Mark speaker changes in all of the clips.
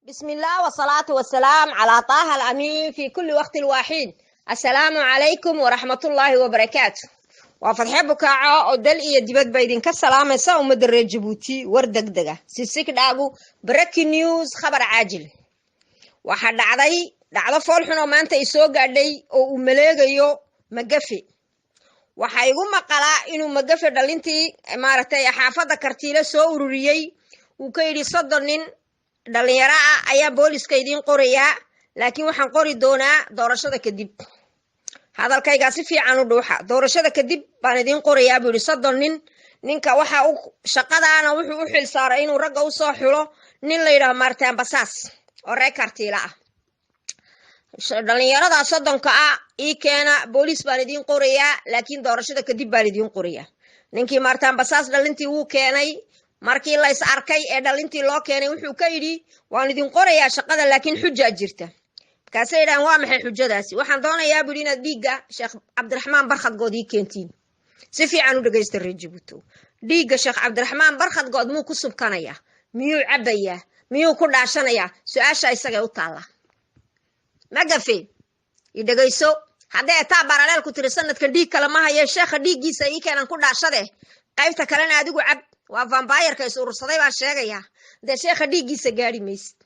Speaker 1: بسم الله والصلاة والسلام على طه الأمين في كل وقت واحد. السلام عليكم ورحمة الله وبركاته. وفتح بكاعة ودل إيه دبك بيدين كالسلام يساو مدر جيبوتي وردك دقة سيسيك داقو بريكي نيوز خبر عاجل waxaa dhacdo foolxun oo maanta ay soo gaadhay oo uu maleegayo Magafe. Waxa igu maqalaa inuu Magafe dhalintii maaragtay xaafada Kartiile soo ururiyay uu ka yiri 30 nin dhalinyaro ah ayaa booliska idin qoraya laakiin waxaan qori doonaa doorashada kadib. Hadalkayga si fiican u dhuuxa doorashada kadib baan idin qorayaa buu 30 nin. Ninka waxa uu shaqadaana wuxuu u xil saaray inuu ragga u soo xulo nin la yiraahdo Martin Basaas oo reer Kartiile ah. dhalinyarada 30ka ah ii keena booliis baan idin qorayaa laakiin doorashada kadib baan idin qorayaa. Ninkii Martin Basaas dhalintii uu keenay markii la is arkay ee dhalintii loo keenay wuxuu ka yiri waan idin qorayaa shaqada laakiin xuja jirta. Markaas ay yiraahdeen waa maxay xujadaasi? Waxaan doonayaa buu inaad dhiiga Sheekh Cabdiraxmaan Barkhad good ii keentiin. Si fiican u dhageysta reer Djibouti. Dhiiga Sheekh Cabdiraxmaan Barkhad good muu ku subkanaya? Miyuu cabaya? Miyuu ku dhaashanaya? Su'aasha isaga u taala. Magafe idagayso haddii taa baraleel ku tiri sanadkan dhiig kala ma hayo sheekha dhiigiisa ii keenan ku dhaashade qaybta kalena adigu cab waa vampire-ka is urursaday baa sheegaya de sheekha dhiigiisa gaari maysid.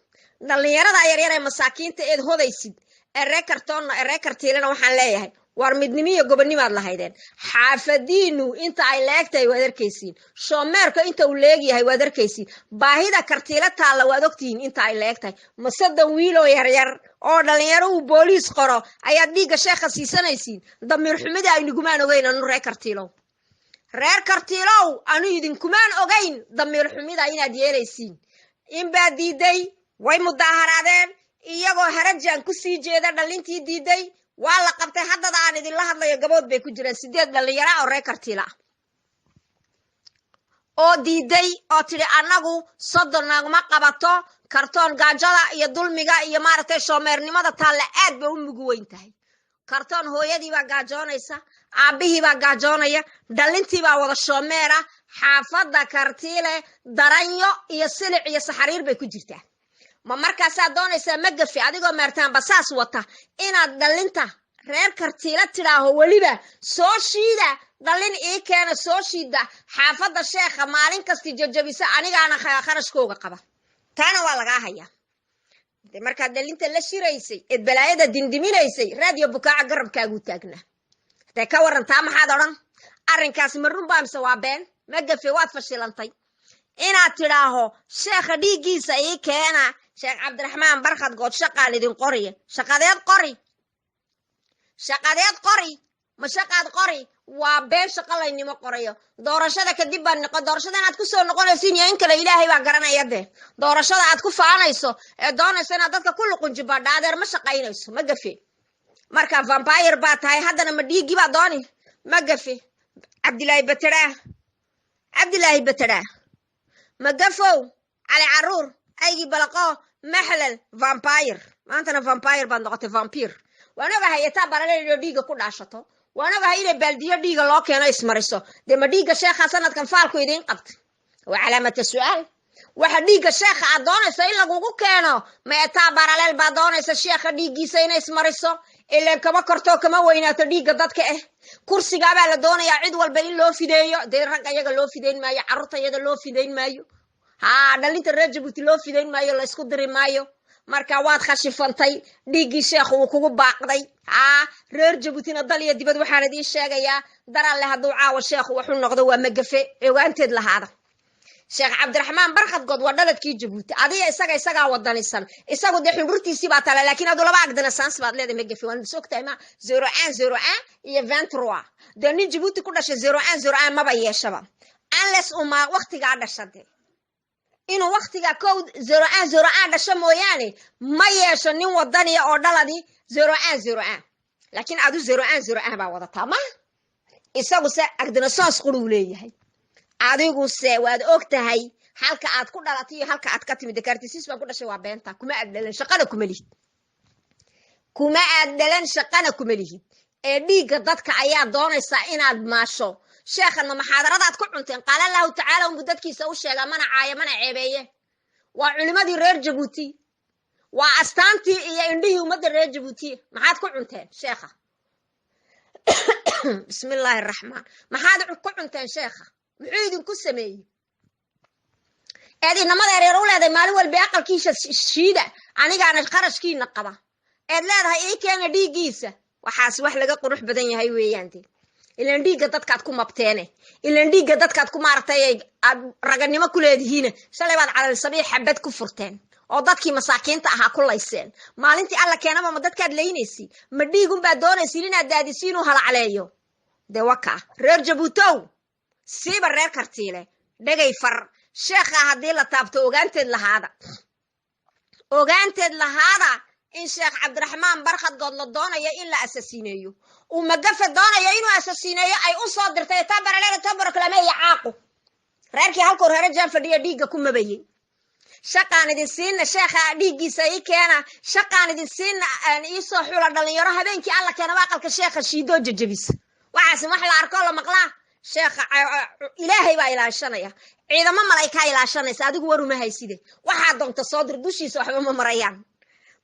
Speaker 1: Dhalinyarada yaryar ee masaakiinta eed hodaysid ee Kartiilena waxaan leeyahay war midnimiyo gobonnimaad lahaydeen xaafadiinu inta ay leegtay waad arkaysiin shoomeerka inta uu leeyahay waad arkaysiin baahida Kartiile taala waad ogtiin inta ay leegtay masadan wiilo yaryar oo dhalinyaro uu booliis qoro ayaa dhiiga sheekha siisanaysiin damiir xumida ay nugumaan ogeyn anu reer Kartiilow anu idin kumaan ogeyn damiir xumida inaad yeelaysiin in baa diiday way mudaharaadeen iyagoo harajan ku sii jeeda dhalintii diiday waa la qabtay haddada aan idin la hadlayo gabood bay ku jiraan 8 dhalinyaro oo reer Kartiile ah oo diiday oo tiri anagu 30 naagma qabato kartoon gaajada iyo dulmiga iyo maaragtay shoomeernimada taala aad bay u mugu weyn tahay. Kartoon hooyadii baa gaajoonaysa aabihii baa gaajoonaya dhalintii baa wada shoomeera xaafada Kartiile daranyo iyo silic iyo saxariir bay ku jirtaa. ma markaas aad doonaysaa Magafe adigoo Martin Basaas wata inaad dhalinta reer Kartiile tiraaho waliba soo shiida dhalin ii keena soo shiida xaafada sheekha maalin kasta jajabisa anigaana kharashkooga qaba taana waa laga hayaa. marka dhalinta la shiraysay ee balaayada dindiminaysay radio bukaaca garabkaagu taagna ta ka warantaa maxaad oran arrinkaas marun baa mise waa been? Magafe waad fashilantay inaad tiraaho sheekha dhiigiisa ii keena Sheekh Cabdiraxmaan Barkhad good shaqaal idin qoriya shaqadeed qori ma shaqaad qori waa been shaqa laynimo qorayo. doorashada kadib baan noqon doorashada aad ku soo noqonaysiin in kale Ilaahay baa garanaya doorashada aad ku faanayso ee doonayso inaad dadka ku luqunji baadhaadeer ma shaqaynayso Magafe. marka vampire baa tahay haddana ma dhiigi baa dooni Magafe. Cabdilaahi Batara Magafow Ali Caruur aygi balaqo maxlal vampire maantana vampire baan noqotay vampire. waan ogahay taa baraleel dhiiga ku dhaashato waan ogahay in baldiyo dhiiga loo keeno ismariso de ma dhiiga sheekha sanadkan faalku idin qabtay waa calaamada su'aal. waxa dhiiga sheekha aad doonayso in lagugu keeno ma taa baraleel baa doonaysa sheekha dhiigiisa inay ismariso ilaa kama korto kama weynaato dhiiga dadka kursiga baa la doonayaa cid walba in loo fideeyo de rag ayaga loo fideyn maayo carruurta iyada loo fideyn maayo dhalinta reer Djibouti loo fideyn maayo la isku diri maayo. marka waad khashifantay dhiigii sheekhu uu kugu baaqday reer Djiboutina dal iyo dibad waxaan idin sheegayaa daralle hadduu caawa sheekhu wuxuu noqdo waa Magafe eegaanteed lahaada. Sheekh Cabdiraxmaan Barkhad good waa dhaladkii Djibouti adiga isaga wadanisan isagu de xururtiisi baa tala laakiin adu laba agdana sans baad leedahay Magafe waan sogtay ma 0101 iyo 23 de nin Djibouti ku dhashay 0101 ma ba yeeshaba unless uma waqtiga dhashade inuu waqtiga code 0101 dhasho mooyaane ma yeesho nin wadaniya oo dhaladi 0101 laakiin adu 0101 baa wadataa ma isagu se agdana sans quru leeyahay adigu se waad ogtahay halka aad ku dhalatay iyo halka aad ka timid kartisis baa ku dhashay waa beenta kuma agdalan shaqada kuma lihid ee dhiiga dadka ayaa doonaysa inaad maasho sheekhana maxaadaradaad ku cunteen qaala Allahu ta'ala dadkiisa u sheega mana caaya mana ceebeeye waa culimadii reer Djibouti waa astaantii iyo indhihii ummadda reer jabuuti maxaad ku cunteen sheekha bismillaahi raxmaan maxaad ku cunteen sheekha muxuu idinku sameeyey eed inamada ereer u leedahay maalin walba aqalkiisa shiida anigaana qarashkiina qaba eed leedahay ii keena dhiiggiisa waxaas wax laga qurux badan yahay weeyaan dee ilaan dhiigga dadkaad ku mabteene ilaan dhiigga dadkaad ku maaragtay aad raganimo ku leedihiina shalay baad calal sabiix xabad ku furteen oo dadkii masaakiinta ahaa ku layseen maalintii alla keenaba ma dadkaad laynaysi ma dhiigunbaad doonaysiin inaad daadisiin u halacleeyo dee waka reer jabuutow siiba reer kartiile dhegay far sheekha haddii la taabto ogaanteed lahaada in sheekh cabdiraxmaan barkhad good la doonayo in la asasiineeyo uu magafe doonayo inuu asasiineeyo ay u soo dirtay tabaraleeda tabarklameeya caaqu reerkii halkuu reere jaan fadhiya dhiigga ku mabayey shaqaan idin siinna sheekha dhiiggiisa ii keena shaqaan idin siinna ii soo xula dhalinyaro habeenkii alla keenaba aqalka sheekha shiidoo jajabisa waxaas wax la arko la maqlaa sheekha ilaahay baa ilaashanaya ciidamo malaykaa ilaashanaysa adigu waruma hayside waxaa doonta soo dir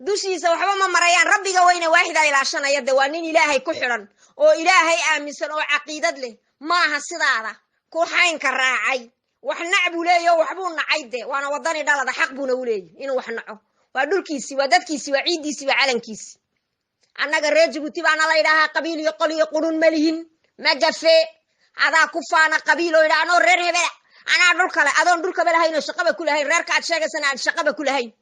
Speaker 1: dushiisa waxba ma marayaan rabbiga weyne waaxida ilaashanaya de waa nin ilaahay ku xidhan oo ilaahay aaminsan oo caqiidad leh maaha sidaada ku xaynka raacay wax nac buu leeyaho waxbuu nacay de waana wadani dhalada xaq buuna u leeyahy inuu wax naco waa dhulkiisii waa dadkiisii waa ciiddiisii waa calankiisii annaga reer jabuuti baana la yidhaahaa qabiil iyo qol iyo qurun ma lihin magafe adaa ku faana qabiil oo yidhaha anoo reer hebela anaa dhul kale adoon dhulkaba lahayn oo shaqaba ku lahayn reerka aad sheegaysana aan shaqaba ku lahayn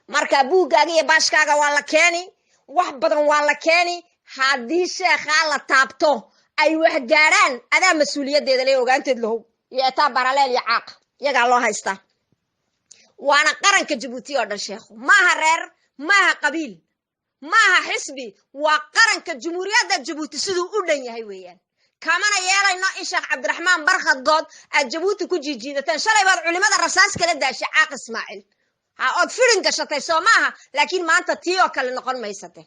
Speaker 1: marka buuggaaga iyo baashkaaga waa la keeni wax badan waa la keeni haddii sheekhaa la taabto ay wax gaadhaan adaa mas-uuliyaddeeda le ogaanteed lahow iyo etaa baraleel iyo caaq iyagaa loo haystaa waana qaranka jabuuti oo dhan sheekhu maaha reer maaha qabiil maaha xisbi waa qaranka jumhuuriyadda jabuuti siduu u dhan yahay weeyaan kamana yeelayno in sheekh cabdiraxmaan barkhad good aad jabuuti ku jiijiidateen shalay baad culimada rasaas kala daashay caaq ismaaciil ood firin gashatay soo maaha laakiin maanta tii oo kale noqon maysate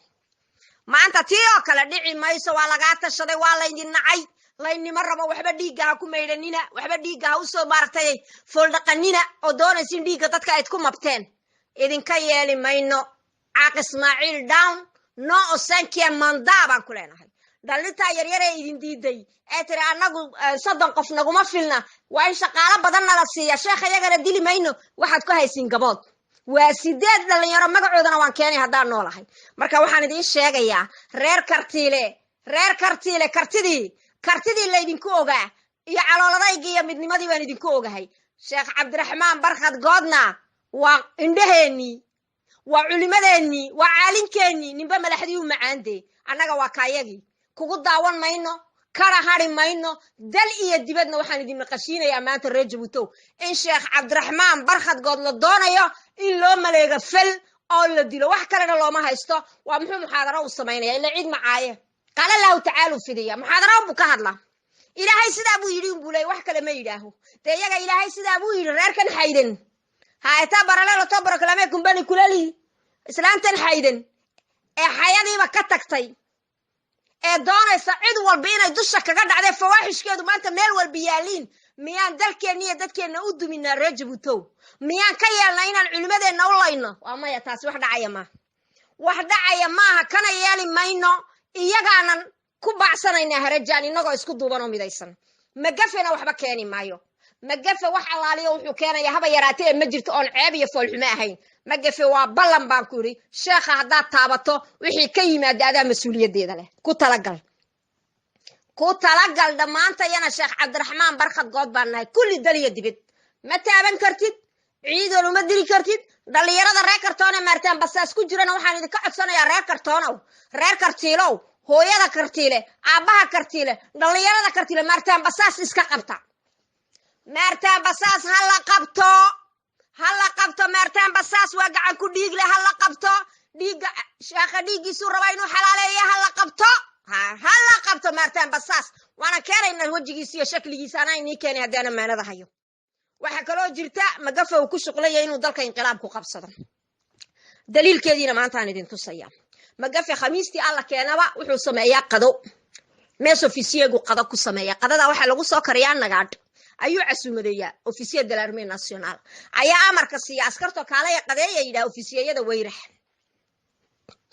Speaker 1: maanta tii oo kale dhici mayso waa lagaa tashaday waa laydin nacay laynimo rabo waxba dhiigga ha ku maydhanina waxba dhiigga ha usoo maaragtay fooldhaqanina oo doonaysin dhiigga dadka ayd ku mabteen idinka yeeli mayno caaq ismaaciil down no osankia mandaa baan ku leenahay dhalintaa yaryaree idin diiday ee tiri annagu 30 qof naguma filna waa in shaqaalo badan nala siiya sheekha iyagana dili mayno waxaad ku haysiin gabood waa 8 dhalinyaro magacoodana waan keenay haddaan noolahay marka waxaan idiin sheegayaa reer kartiile kartidii laydinku ogaa iyo calooladayga iyo midnimadii baan idinku ogahay sheekh cabdiraxmaan barkhad goodna waa indhaheennii waa culimadeennii waa caalinkeenii ninba madaxdii u macaandee annaga waa kaayagii kugu daawan mayno kana hari mayno dal iyo dibadna waxaan idin maqashiinayaa maanta reer jabuutow in sheekh cabdiraxmaan barkhad good la doonayo in loo maleego fel oo la dilo wax kalena looma haysto waa muxuu muxaadaro u samaynaya ila ciid macaaye qaala allahu tacaala fidiya muxaadaro buu ka hadlaa ilaahay sidaa buu yidhi unbuu leey wax kale ma yidhaaho dee iyaga ilaahay sidaa buu yidhi reerkan xaydan haetaa baraleelo tobaroklamee kumbani kulali islaantan xaydan ee xayadiiba ka tagtay ee doonaysa cid walba inay dusha kaga dhacday fawaaxishkeedu maanta meel walba yaaliin miyaan dalkeenna iyo dadkeenna u duminaa reer jabuutow miyaan ka yeelna inaan culimadeenna u layno waa maya taasi wax dhacaya maaha kana yeeli mayno iyagaanan ku baacsanaynaa harajaan innagoo isku duuban oo midaysan magafena waxba keeni maayo magafe wax allaaliyo wuxuu keenaya haba yaraatee ma jirto oon ceeb iyo foolxumo ahayn magafe waa ballan baan ku yidhi sheekha haddaad taabato wixii ka yimaada adaa mas-uuliyaddeeda leh ku talagal dhammaantayana sheekh cabdiraxmaan barkhad good baan nahay kulli dal iyo dibid ma taaban kartid ciidoon uma diri kartid dhalinyarada reer kartoone maartaan basaas ku jirana waxaan idinka codsanayaa reer kartoonow reer kartiilow hooyada kartiile aabbaha kartiile dhalinyarada kartiile maartaan basaas iska qabta maartaan basaas ha la qabto maartaan basaas waa gacan ku dhiigle ha la qabto dhiigga sheekha dhiiggiisuu rabaa inuu xalaaleeyo ha la qabto maartaan basaas waana keenayna wejigiisa iyo shakligiisa anaa inii keenay haddaan ammaanada hayo waxaa kaloo jirta magafe uu ku shuqlaya inuu dalka inqilaab ku qabsado daliilkeediina maantaan idin tusaya magafe khamiistii alla keenaba wuxuu sameeyaa qado mees ofisiyeegu qado ku sameeya qadada waxaa lagu soo kariyaa nagaadh ayuu casuumadeeyaa ofisiye de l'armée nationale ayaa amarka siiya askartoo kaalaya qadeeya yidhaha ofisiyeyada weyrax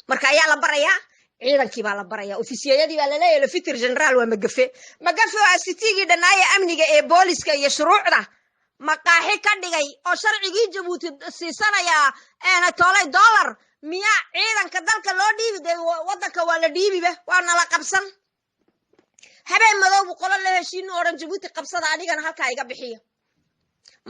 Speaker 1: marka ayaa la barayaa ciidankii baa la barayaa ofisiyadii baa la leeyahay le fitir general waa magafe waa sitigii dhanaaya amniga ee booliska iyo shuruucda maqaaxi ka dhigay oo sharcigii Jabuuti siisanaya tolay dollar miya ciidanka dalka loo dhiibay wadanka waa la dhiibiba waana la qabsan habeen madow qolo la heshiin oran Jabuuti qabsada anigana halka iga bixiyo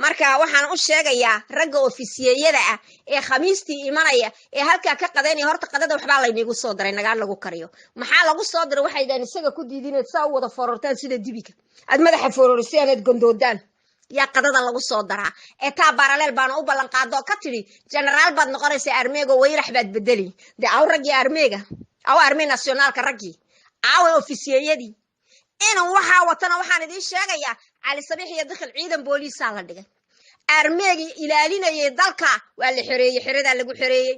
Speaker 1: marka waxaan u sheegayaa ragga ofisiyada ah ee khamiistii imanaya ee halka ka qadeynay horta qadada waxba la inagu soo diray nagaan lagu kariyo maxaa lagu soo diray waxay daan isaga ku diidinay saa wada forortaan sida dibiga ad madaxa fororiseen ad gondoodaan yaa qadada lagu soo daraa ee taa parallel baan u ballan qaado ka tiri general baad noqonaysaa armeega weyrax baad bedeli de aw raggi armeega aw armee nationalka raggi aw ofisiyadii inaan waxa watana waxaan idin sheegayaa cali sabiix iyo dakhil ciidan booliisa la dhigay armeegi ilaalinayay dalka waa la xireeyay xirada lagu xireeyay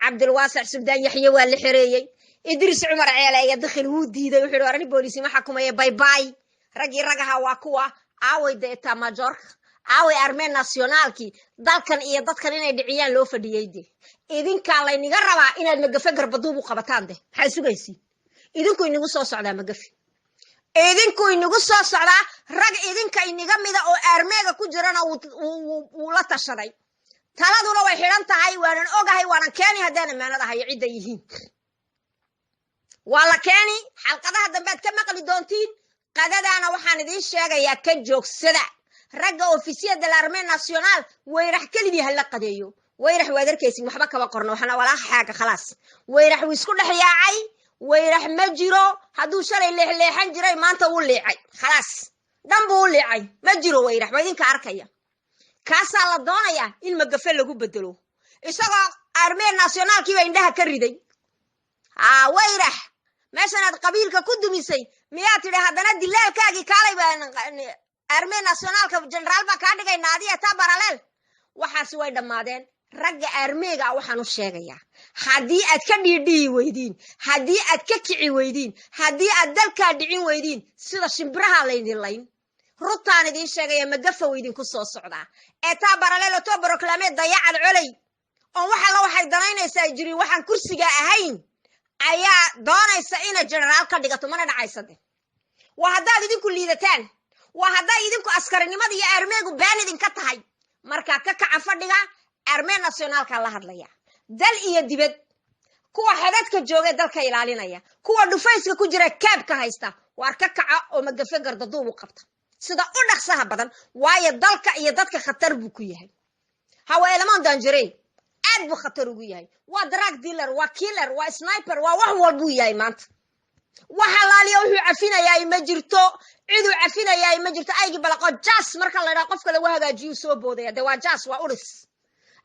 Speaker 1: cabdul waasic subdaan yaxye waa la xireeyay idris umar ceele iyo dakhil wuu diiday wuxuu warani booliisi ma xukumaye bye bye raggi ragaha waa kuwa aaway deeta majorka aaway armee nationalki dalkan iyo dadkan inay dhiciyaan loo fadhiyay idinka la iniga rabaa inaad magafe garbaduub u qabataan maxay sugaysiin idinku inagu soo socdaa magafe idinku inagu soo socdaa rag idinka inaga mida oo armeega ku jirana uu la tashaday taladuna way xiran tahay waanan ogahay waanan keeni hadaan amaanada hayo cid ay yihiin wala keeni xalqadaha dambe aad ka maqli doontiin qadadaana waxaan idin sheegayaa ka joogsada ragga ofisiyada armee national weyrax kalidii hal qadeeyo weyrax waad arkaysin waxba kaba qorno waxna wala xaaga khalaas weyrax uu isku dhaxyaacay weyrax ma jiro haduu shalay leexleexan jiray maanta uu leexay khalaas dambu uu leexay ma jiro weyrax waa idinka arkaya kaasa la doonaya in magafe lagu bedelo isagoo armee nationalkii bay indhaha ka riday weyrax meeshanaad qabiilka ku dumisay miyaa tidhi haddana dilaalkaagii kaalay baan armee nationalka general baa kaa dhigay naadiya taa parallel waxaasi way dhammaadeen ragga armeega waxaan u sheegayaa haddii aad ka dhiidhiyi weydiin haddii aad ka kici weydiin haddii aad dalkaa dhicin weydiin sida shimbiraha laydin layn runtaan idiin sheegaya magafa weydinku soo socdaa ee taa parallel to proclame dayacad colay oo waxa la waxay danaynaysaa jirin waxaan kursiga ahayn ayaa doonaysa inay general ka dhigato mana dhacaysade waa haddaad idinku liidataan waa hadday idinku askarinimada iyo armeegu baan idinka tahay markaa ka kaca fadhiga armee nationalka la hadlaya dal iyo dibad kuwa xadadka jooga dalka ilaalinaya kuwa dhufayska ku jira kaabka haysta waar ka kaca oo magafe gardaduub u qabta sida u dhaqsaha badan waayo dalka iyo dadka khatar buu ku yahay haweelamaan danjare aad buu khatar ugu yahay waa drug dealer waa killer waa sniper waa wax walbuu yahay maanta waxa laaliya wuxuu cafinayaa ma jirto ciidu cafinayaa ma jirto aygi balaqo jas marka la yiraahdo qofka lagu hagaajiyo soo boodaya de waa jas waa uris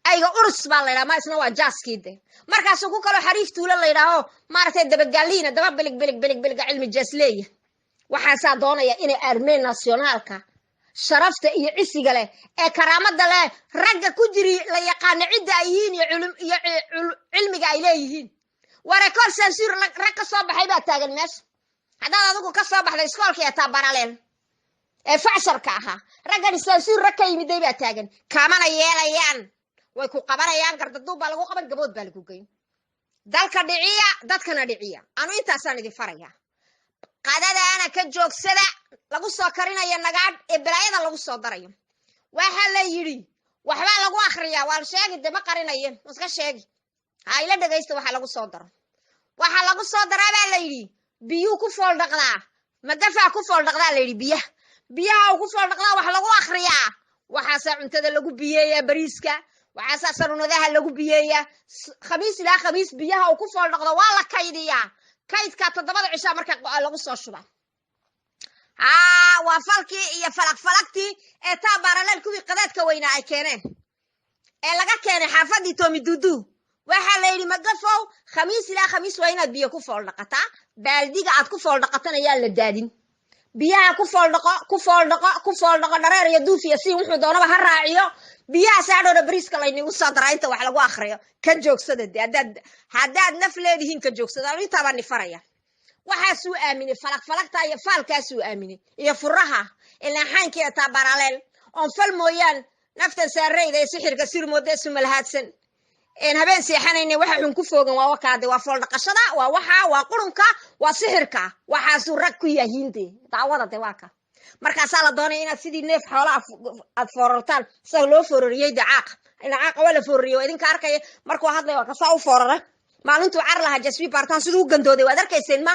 Speaker 1: ayga urus baa la yiraahdaa ma isna waa jaskiide markaas ku kala xariif tuula la yiraahdo maartay dabagaliina daba bilig cilmi jasleeya waxa saa doonaya inay armee nationalka sharafta iyo cisiga leh ee karaamada leh ragga ku jiri la yaqaan cid ay yihiin iyo cilmiga ay leeyihiin wara kor censure rag ka soo baxay baa taagan meesha hadaad adigu ka soo baxday iskoolka ee taa parallel ee facsharka aha raggan censure rag ka yimid baa taagan kaamana yeelayaan way ku qabanayaan gardaduub baa lagu qaban gabood baa lagu geyn dalka dhiciya dadkana dhiciya anu intaasaan idin faraya qadada ana ka joogsada lagu soo karinayo nagaad ee balaayada lagu soo darayo waxa la yiri waxba lagu akhriyaa waa sheegi daba qarinayeen iska sheegi ha ila dhageysta waxa lagu soo daro waxa lagu soo daraa baa la yiri biyo ku fool dhaqdaa magafa ku fool dhaqdaa la yiri biyaha ku fool dhaqdaa waxa lagu akhriyaa waxa cuntada lagu biyeeyaa bariiska waxa sarunadaha lagu biyeeyaa khamiis ila khamiis biyaha ku fool dhaqdo waa la kaydiyaa kaydka 7 cisha marka lagu soo shuba waa falkii iyo falaqtii ee taa parallel kuwii qadaadka weynaa ay keeneen ee laga keenay xaafadii Toomi Dudu waxa la yiri magafow khamiis ila khamiis waa inaad biyo ku fool dhaqataa baaldiga aad ku fool dhaqatana yaa la daadin biyaha ku fool dhaqo dhareer iyo duufiya si wuxuu doonaba ha raaciyo biyaha saadhoona bariiska la inagu soo daraa inta wax lagu akhriyo ka joogsada hadaad naf leedihiin ka joogsada inta baan faraya waxa suu aaminay falaqta iyo faalkaasuu aaminay iyo furaha ilaa xaankiisa taa parallel on fal mooyaan nafta saarayda sixirka sirmooda sumalhaadsan إن هبين سيحانين وحن كفوجن ووكاد وفول قشرة ووحى وقرنك وسحرك وحاسورك يا هندي تعوضت واكا markaas la doonay inaad sidii neef xoolo aad foorartaan soo loo foorariyay dacaaq ina caaq wala fooriyo idinka arkay markuu hadlay waa ka soo foorara maalintu car laha jasbi bartaan sidoo gandooday waad arkayseen ma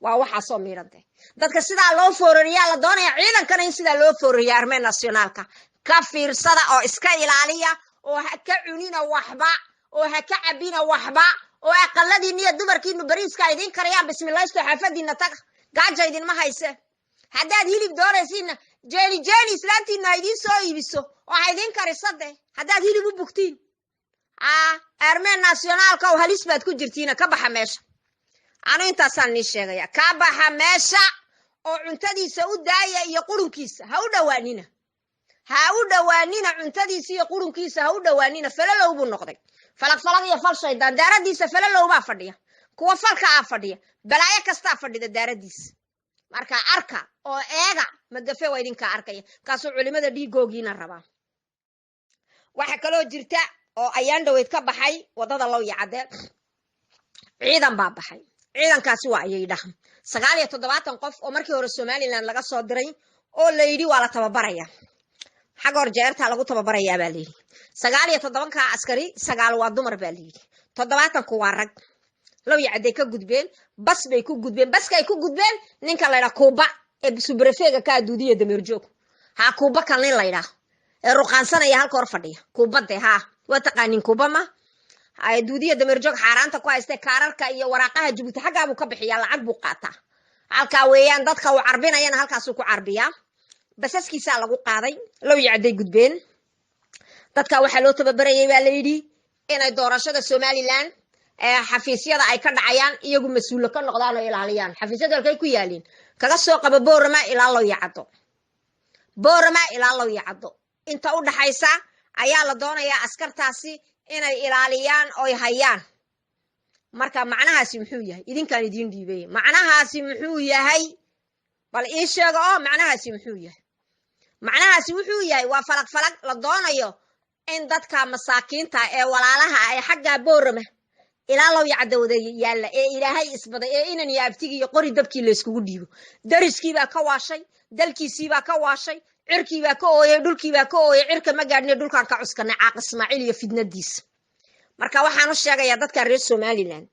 Speaker 1: waa waxa soo miirantay dadka sida loo foorariyaa la doonay ciidankana in sida loo foorariyo armeen nationalka ka fiirsada oo iska ilaaliya oo ha ka cunina waxba oo ha ka cabina waxba oo aqaladiina dumarkiinu bariiska idin kariyaan bismillaah xafadiina tag gaaja idin ma hayse haddaad hilib doonaysiina jeeni islaantiina idin soo iibiso oo idin karisade haddaad hilib u bugtiin armeen nationalka oo halis baad ku jirtiina ka baxa meesha anu intaasaan ni sheegaya ka baxa meesha oo cuntadiisa u daaya iyo qurunkiisa ha u dhawaanina cuntadiisa iyo qurunkiisa ha u dhawaanina falalow buu noqday falaq iyo fal shaydaan daaradiisa falalow baa fadhiya kuwa falka fadhiya balaayo kasta fadhida daaradiisa marka arka oo eega magafe waa idinka arkaya kaasoo culimada dhiigoogiina rabaa waxa kale oo jirta oo ayaan dhaweyd ka baxay wadada loo yacade ciidan baa baxay ciidankaasi waa ayay dhahan 97 qof oo markii hore Somaliland laga soo diray oo la yiri waa la tababaraya xaq horjeerta lagu tababaraya baa leeyay 97 ka askari 9 waa dumar baa leeyay 70 ku waa rag loo yacade ka gudbeen bas bay ku gudbeen baskay ku gudbeen ninka la yiraahdo Kuba ee subrefeega ka aduudiya dameerjoog ha Kuba kan la yiraahdo ee ruqaansanaya halka hor fadhiya Kubade ha waa taqaanin Kuba ma ay aduudiya dameerjoog xaaraanta ku haystay kaararka iyo waraaqaha Djibouti xagaa buu ka bixiyaa lacag buu qaataa halka weeyaan dadka uu carbinayana halkaas uu ku carbiyaa basaskiisa lagu qaaday loo yacday gudbeen dadka waxa loo tababarayay baa la yiri inay doorashada Somaliland xafiisyada ay ka dhacayaan iyagu mas'uul ka noqdaan oo ilaaliyaan xafiisyada halkay ku yaalin kaga soo qaba Boorama ilaa loo yacado inta u dhaxaysa ayaa la doonayaa askartaasi inay ilaaliyaan oo hayaan marka macnahaasi muxuu yahay idinkaan idin dhiibay macnahaasi muxuu yahay bal ii sheego oo macnahaasi wuxuu yahay waa falaq la doonayo in dadka masaakiinta ee walaalaha ay xagga Boorama ilaa loo yacdo yaalla ee ilaahay isbaday ee inan yaabtigi iyo qori dabkii la iskugu dhiibo dariskii baa ka waashay dalkiisii baa ka waashay cirkii baa ka ooyay dhulkii baa ka ooyay cirka ma gaadhnay dhulkan ka cuskanay caaq Ismaaciil iyo fidnadiisa marka waxaan u sheegayaa dadka reer Somaliland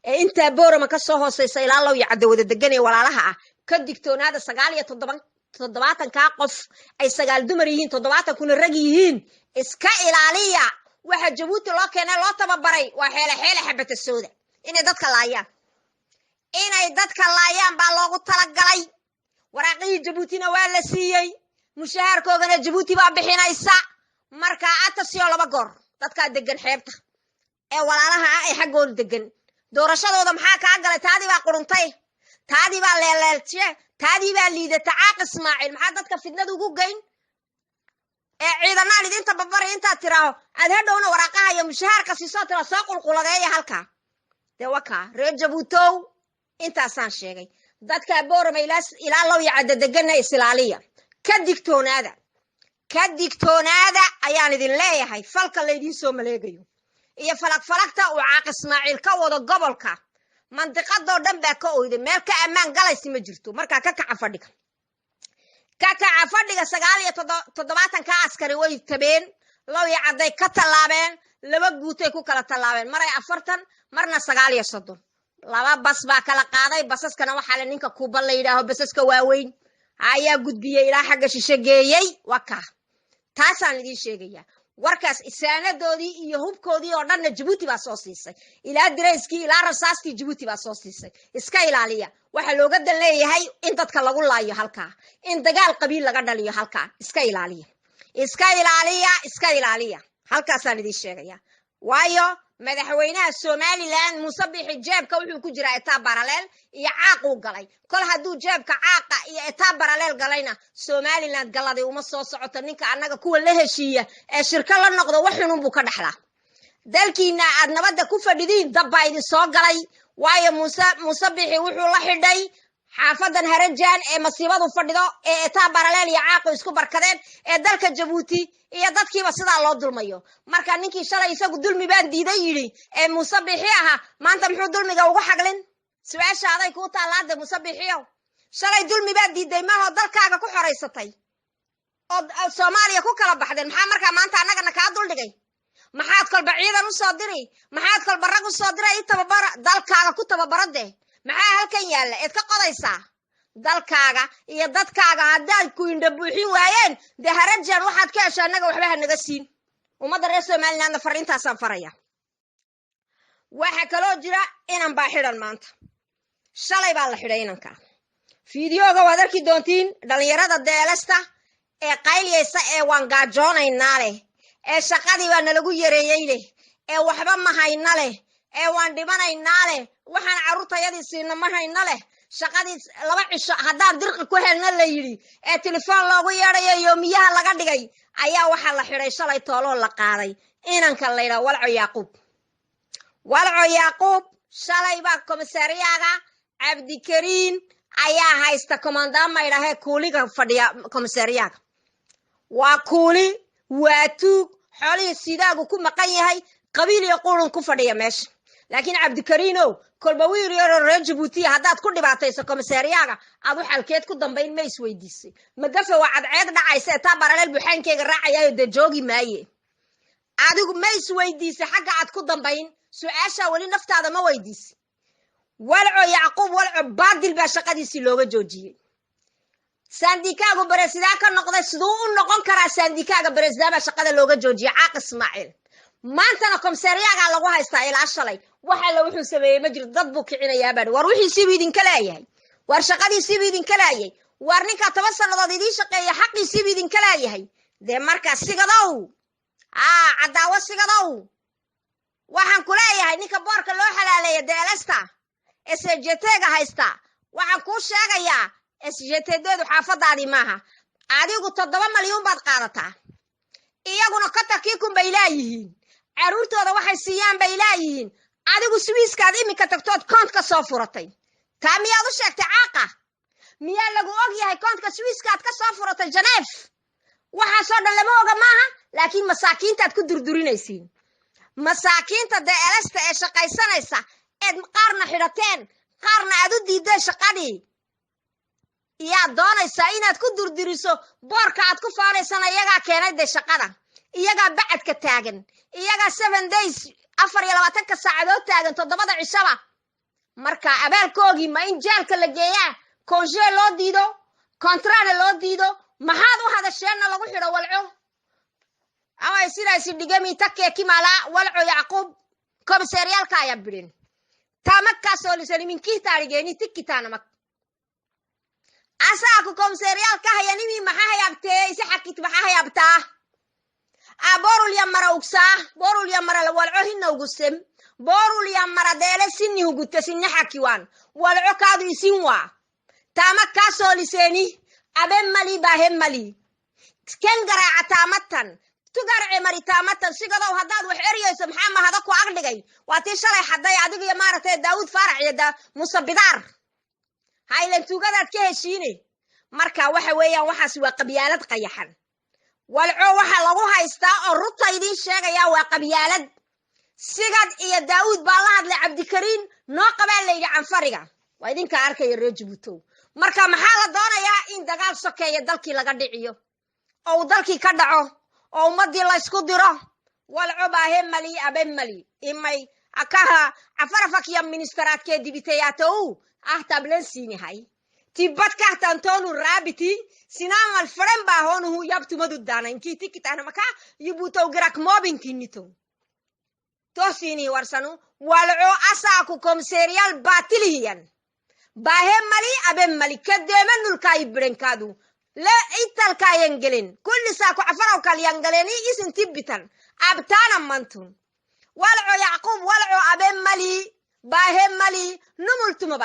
Speaker 1: ee inta Boorama ka soo hooseysa ilaa loo yacdo wada degan ee walaalaha ah ka digtoonaada 97 ka qof ay 9 dumar yihiin 70 kuna rag yihiin iska ilaaliya waxa Djibouti loo keenay loo tababaray waa xeele xabata sooda inay dadka laayaan baa loogu talagalay waraaqii Djiboutina waa la siiyay mushaharkoodana Djibouti baa bixinaysa marka atasiyo laba goor dadka degan xeebta ee walaalaha ay xagoon degan doorashadooda maxaa ka galay taadi baa quruntay taadi baa leeleeltay taadi baa liidata caaq Ismaaciil maxaa dadka fidnadu ugu geyn ciidanaan idinta babaray inta tiraaho aad hadhowna waraaqaha iyo mushaharka siiso tira soo qulquladeeya halka de waka reer Djibouti intaasaan sheegay dadka Boorama ilaa loo yacdo deganna islaaliya ka digtoonaada ayaan idin leeyahay falka la idin soo maleegayo iyo falaqta uu caaq Ismaaciil ka wado gobolka mantiqado dhan baa ka ooyday meel ka amaan galaysi ma jirto marka ka kaca fadhiga 97 ka askari way tabeen loo yacday ka talaabeen laba guutay ku kala talaabeen maray 40 marna 39 laba bas baa kala qaaday basaskana waxa la ninka Kuba la yiraahdo basaska waaweyn ayaa gudbiyay ilaa xagga shisheeyay waka taasaan idin sheegaya warkaas isaanadoodii iyo hubkoodii oo dhan Djibouti baa soo siisay ilaa direyskii ilaa rasaastii Djibouti baa soo siisay iska ilaaliya waxa looga dan leeyahay in dadka lagu laayo halka in dagaal qabiil laga dhaliyo halka iska ilaaliya halkaasaan idin sheegaya waayo madaxweynaha Somaliland Muuse Biixi jeebka wuxuu ku jiraa etaa parallel iyo caaq uu galay kol haduu jeebka caaqa iyo etaa parallel galayna Somaliland galaday uma soo socoto ninka anaga kuwa la heshiiya ee shirka la noqdo waxun buu ka dhaxlaa dalkiina aad nabada ku fadhidiin dab baa idin soo galay waayo Muuse Biixi wuxuu la xidhay xaafadan Harajaan ee masiibadu fadhido ee taa baraleel iyo caaqo isku barkadeen ee dalka Jabuuti iyo dadkiiba sida loo dulmayo marka ninkii shalay isagu dulmi baan diiday yiri ee Musabixi aha maanta muxuu dulmiga ugu xaglin su'aasha aday ku taalaada Musabixiyo shalay dulmi baan diiday ma oo dalkaaga ku xoreysatay oo Soomaaliya ku kala baxdeen maxaa marka maanta anagana ka dul dhigay maxaad kolba ciidan u soo diray maxaad kolba rag u soo diray tababar dalkaaga ku tababarade maxaa halkan yaala eed ka qodaysaa dalkaaga iyo dadkaaga haddaad ku indha buuxin waayeen dee Harajaan waxaad ka heshaa anaga waxba ha naga siin ummadda reer Somaliland fariintaasaan faraya waxa kaloo jira inaan baa xidhan maanta shalay baa la xidhay inanka fiidiyooga waad arki doontiin dhalinyarada deelasta ee qayliyeysa ee waan gaajoonaynaa leh ee shaqadii baa nalagu yareeyey leh ee waxba ma hayna leh ee waan dhimanaynaa leh waxaan carruurtayadii siina ma hayna leh shaqadii 2 cisho haddaan dirqi ku helna la yidhi ee telefoon loogu yeedhayo yoomiyaha laga dhigay ayaa waxaa la xidhay shalay tooloo la qaaday inanka la yidhaha walco yaaquub shalay baa komisariyaaga cabdikariin ayaa haysta komandaama idhaahee kuuliga fadhiya komisariyaaga waa kuuli waa tuug xoolihii sidaagu ku maqan yahay qabiil iyo qurun ku fadhiya meesha laakiin cabdikariinow kolba wiil yar oo reer Jabuuti haddaad ku dhibaatayso komisariyaaga aad u xalkeed ku dambayn ma isweydiisay magafa waa cadceed dhacaysa taa baraleel buxaankeyga raacayayo dee joogi maaye adigu ma isweydiisay xagga aad ku dambayn su'aasha wali naftaada ma weydiisay walco yaaquub walco baadil baa shaqadiisii looga joojiyey sandikaagu baresidaa ka noqday siduu u noqon karaa sandikaaga baresidaa baa shaqada looga joojiyey caaq Ismaaciil maantana komisariyaaga lagu haystaa ilaa shalay waxa la wuxuu sameeyay ma jiro dad buu kicinayaa baa war wixii si idin kala yahay war shaqadii si idin kala yahay war ninka 10 sanadood idin shaqeeya xaqii si idin kala yahay de marka sigadow cadaawa sigadow waxaan ku leeyahay ninka boorka loo xalaaleeyay deelasta SJT-ga haysta waxaan ku sheegayaa SJT-deedu xaafadaadii maaha adigu 7 malyan baad qaadataa iyaguna katarkiikun bay leeyihiin caruurtooda waxay siiyaan bay leeyihiin adigu Swiiskaad imika tagtood koontka soo furatay taa miyaad u sheegtay caaqa miyaa lagu og yahay koontka Swiiskaad ka soo furatay Janeef waxa soo dhan lama oga maaha laakiin masaakiintaad ku durdurinaysiin masaakiinta deelasta ee shaqaysanaysa eed qaarna xidhateen qaarna aad u diiday shaqadii yaa doonaysaa inaad ku durduriso boorka aad ku faanaysana iyagaa keenay de shaqada iyagaa bacadka taagan iyagaa 7 days 24 saacadood taagan 7 cishaba marka abaalkoogii ma in jeelka la geeyaa konje loo diido kontraana loo diido maxaad u hadasheenna lagu xidho walco ama sidaasi dhigami takke kimala walco yaaquub komisariyalka ayaa bidin taamakaasoo lisaliminki taarigeeni tikitaana mak asaaku komisariyalka hayanimi maxaa hayaabtee isi xakit maxaa hayaabtaa borul yamara ugsa borul yamara walco hinna ugusem borul yamara deele sinni hugute sinni xakiwan walco kaadu isin waa taamakaasoo liseeni aben mali baahem mali ken garaaca taamatan tugarce maritaamatan sigadow haddaad wax eriyeyso maxaa mahada ku agdhigay waa tii shalay xaday adiga iyo maaragtay Daawud Faarax iyo Musabidaar haylan tugadaad ka heshiine marka waxa weeyaan waxaas waa qabyaalad qayaxan walco waxa lagu haystaa oo runta idin sheegaya waa qabyaalad sigad iyo Daawud baa la hadlay Cabdikariin noo qabaan leeyahay canfariga waa idinka arkay reer Jabuuti marka maxaa la doonayaa in dagaal sokeeyo dalkii laga dhiciyo oo dalkii ka dhaco oo ummadii la isku diro walco baahem mali aben mali imay akaha afarafak ya ministeraadkee dibitayaatow tablen siinihay tibad kahtantoonu raabiti sinaamal faren baa hoonuhu yabtumadu daana inkii tikitaana maka yubutow girak moobinkinito toosini warsanu walco asaaku komisariyal baatilihiyan baahem mali aben mali kadeemanulkaayi birenkaadu la italkaayan gelin kulli saaku afaraw kalyan galeni isin tibbitan abtaana mantun walco yaaquub walco aben mali baahem mali numultuma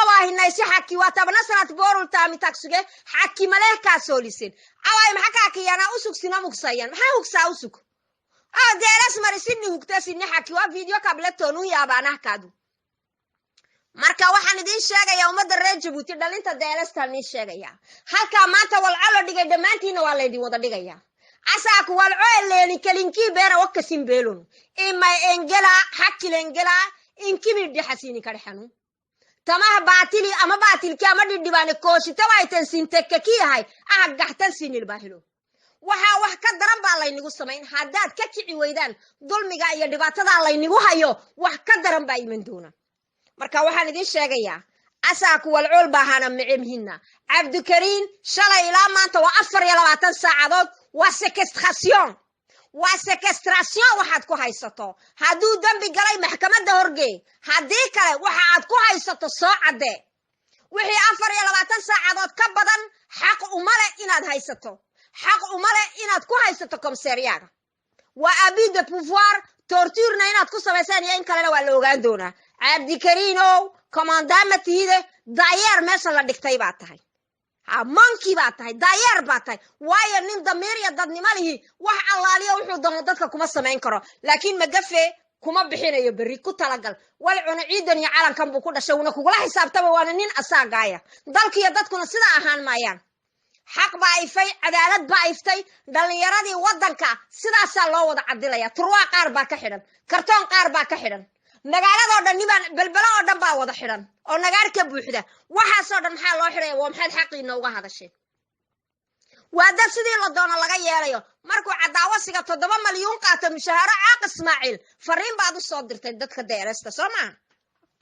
Speaker 1: baahina isi xaki waa 10 sanad boorul taami tagsuge xaki maleeka soolisin away maxaa kiyana usug sina mugsayan maxaa hugsaa usug deelas marisinni hugta sinni xaki waa video kabletonu yaabanah kaadu marka waxaan idin sheegayaa ummadda reer Jabuuti dhalinta deelasta ni sheegaya halka maanta walcalo dhigay dhamaantiina waa leedii wada dhigaya asaku walco leeni kalinki beera wakasin beelon ima engela hakilengela inkimi dhixasini karxanu tamaha baatili ama baatilki ama dhibane kooshita waytan sintekki yahay gaxtan sinil baahilo waxa wax ka daran baa laynigu sameyn hadaad ka kici weydaan dulmiga iyo dhibaatada laynigu hayo wax ka daran baa iman doona marka waxaan idin sheegayaa asaku walcool baahana micimhina Abdukariin shalay ilaa maanta waa 24 saacadood waa sequestration waxaad ku haysato haduu dambi galay maxkamadda horgey hadii kale waxa aad ku haysato soo cade wixii 24 saacadood ka badan xaq uma leh inaad haysato xaq uma leh inaad ku haysato komisariyaga waa abus de pouvoir torture inaad ku sameysaan iyo in kale waa la ogaan doonaa Abdukariin commandantide daayar meesha la dhigtay baa tahay monkey baa tahay daayar baa tahay waayo nin damiir iyo dadnimo lihi wax allaaliyo wuxuu doono dadka kuma sameyn karo laakiin magafe kuma bixinayo bari ku talagal wal cuna ciidan iyo calankan buu ku dhashay una kugula xisaabtaba waana nin asaagaaya dalkiyo dadkuna sida ahaan maayaan xaq baa ifay cadaalad baa iftay dhalinyaradii wadanka sidaas loo wada cadilaya turwaa qaar baa ka xidhan kartoon qaar baa ka xidhan magaalada dhan niman balbala oo dhan baa wada xidhan oo nagaar ka buuxda waxa soo dhan maxaa loo xiray waa maxay xaqiina uga hadashay wada sidii la doono laga yeelayo markuu cadaawasiga 7 milyan qaato mushaara caaq Ismaaciil fariin baad u soo dirtay dadka deerasta Soomaa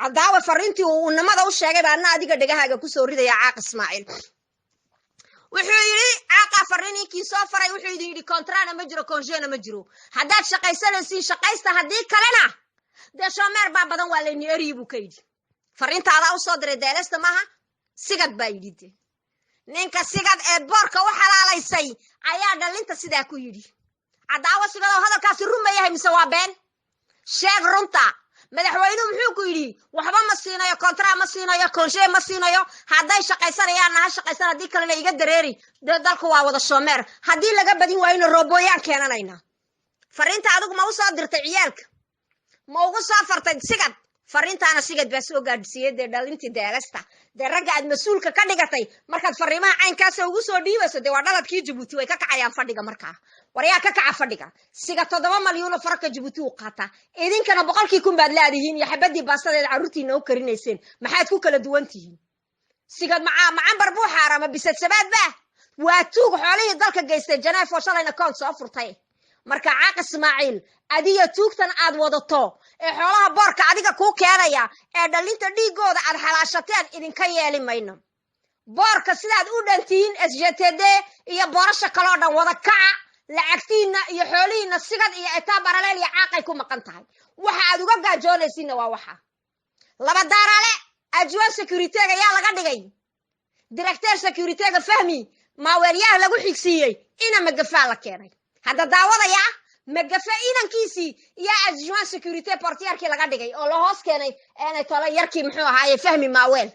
Speaker 1: cadaawa fariintii uu nimada u sheegay baa adiga dhagahaaga ku soo ridaya caaq Ismaaciil wuxuu yiri caaqa fariinkii soo faray wuxuu yiri contract ma jiro congéna ma jiro hadaad shaqaysanaysiin shaqaysta hadii kalena de shomer baa badan waa leeni eriibu kaydi fariintaada u soo diray deelasta maaha sigad baa yidhi ninka sigad ee boorka waxa laalaysay ayaa dhalinta sidaa ku yidhi cadaawa sigada hadalkaasi rumayahay mise waa been sheeg runta madaxweynuhu muxuu ku yidhi waxba ma siinayo contract ma siinayo congé ma siinayo haday shaqaysanayaan ha shaqaysan hadii kalena iga dareeri dalku waa wada shomer hadii laga badin waayna roobooyaan keenanayna fariinta adigu ma u soo dirtay ciyaalka ma ugu soo fartay sigad fariintaana sigad baa soo gaadhsiiyay dhalintii deelasta ragga aad mas'uulka ka dhigatay markaad fariimaha caynkaas ugu soo dhiibayso waa dhaladkii Jabuuti way ka kacayaan fadhiga markaa wariyaa ka kaca fadhiga siga 7 milyan farka Jabuuti u qaata idinkana 100,000 baad laadihiin iyo xabadii baastadeed caruurtiina u karinayseen maxaad ku kala duwan tihiin sigad macaan barbuu xaarama bisad sabaad baa waa tuug xoolihii dalka geystay Janeefo shalayna koon soo furtay marka caaq Ismaaciil adiga tuugtan aad wadato ee xoolaha boorka adiga ku keenaya ee dhalinta dhiigooda aad xalaashateen idinka yeeli mayno boorka sidaad u dhantiin SJTD iyo boorasha kale oo dhan wada kaca lacagtiina iyo xoolihiina sigad iyo etaa baraleel iyo caaqay ku maqan tahay waxa aad uga gaajoonaysiin waa waxa laba daarale ajwa security-ga yaa laga dhigay director security-ga fahmi ma weeryaha lagu xigsiiyay ina magafa la keenay hada daawadaya magafa inankiisi iyo ajwa security portierki laga dhigay oo la hoos keenay ee tolo yarkii muxuu ahaayay fahmi maaweel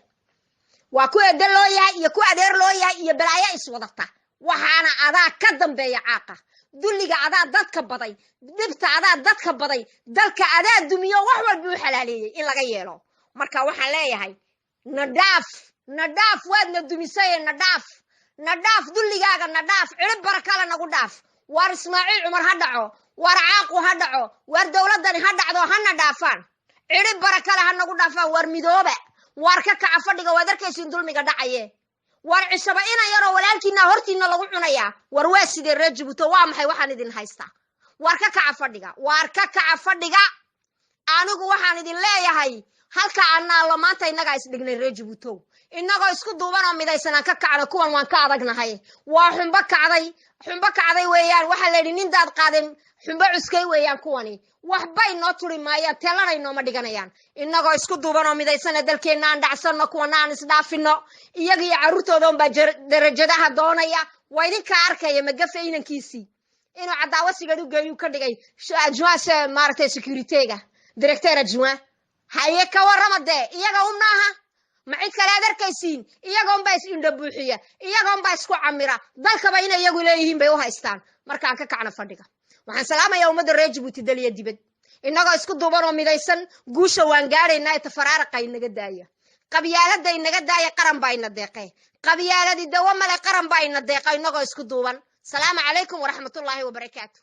Speaker 1: waa ku eedal loo yahay iyo ku adeer loo yahay iyo balaayo iswadata waxaana adaa ka dambeeya caaqa dulliga adaa dadka baday dibta adaa dadka baday dalka adaa dumiyo wax walba u xalaaleeyay in laga yeelo marka waxaan leeyahay nadaaf waadna dumisay nadaaf dulligaaga nadaaf cirib barakala nagu dhaaf war Ismaaciil Umar ha dhaco war caaqu ha dhaco war dawladani ha dhacdo hana dhaafaan cirib barakala ha nagu dhaafaan war midooba war ka kaca fadhiga waad arkaysiin dulmiga dhacaye war cisaba ina yaro walaalkiina hortiina lagu cunaya war waa sidee reer Jabuuti waa maxay waxaan idin haystaa war ka kaca fadhiga anigu waxaan idin leeyahay halka aan maanta inaga is dhignay reer Jabuuti inagoo isku duuban oo midaysan ka kacno kuwan waan ka adagnahay waa xumba kacday weeyaan waxa la yiri nin daad qaadan xumba cuskay weeyaan kuwani wax bay noo turi maayaan teelanayno ma dhiganayaan inagoo isku duuban oo midaysan dalkeena aan dhacsano kuwan aan isdhaafino iyaga iyo caruurtooda baa darajadaha doonaya waa idinka arkaya magafa inankiisi inuu cadaawasiga u geeyo ka dhigay ajwaas maartay security-ga director ajwa haye ka waramade iyaga umnaaha ma cid kale adarkaysiin iyagoon baa is indha buuxiya iyagoon baa isku camira dalkaba inay iyagu leeyihiin bay u haystaan markaan ka kacna fadhiga waxaan salaamayaa ummadda reer Jabuuti daliya dibad innagoo isku duuban oo midaysan guusha waan gaadhaynaa ee tafaraaraqa inaga daaya qabyaalada inaga daaya qaran baa ina deeqe qabyaaladi dawo male qaran baa ina deeqa innagoo isku duuban salaamu calaykum waraxmatullaahi wabarakaatu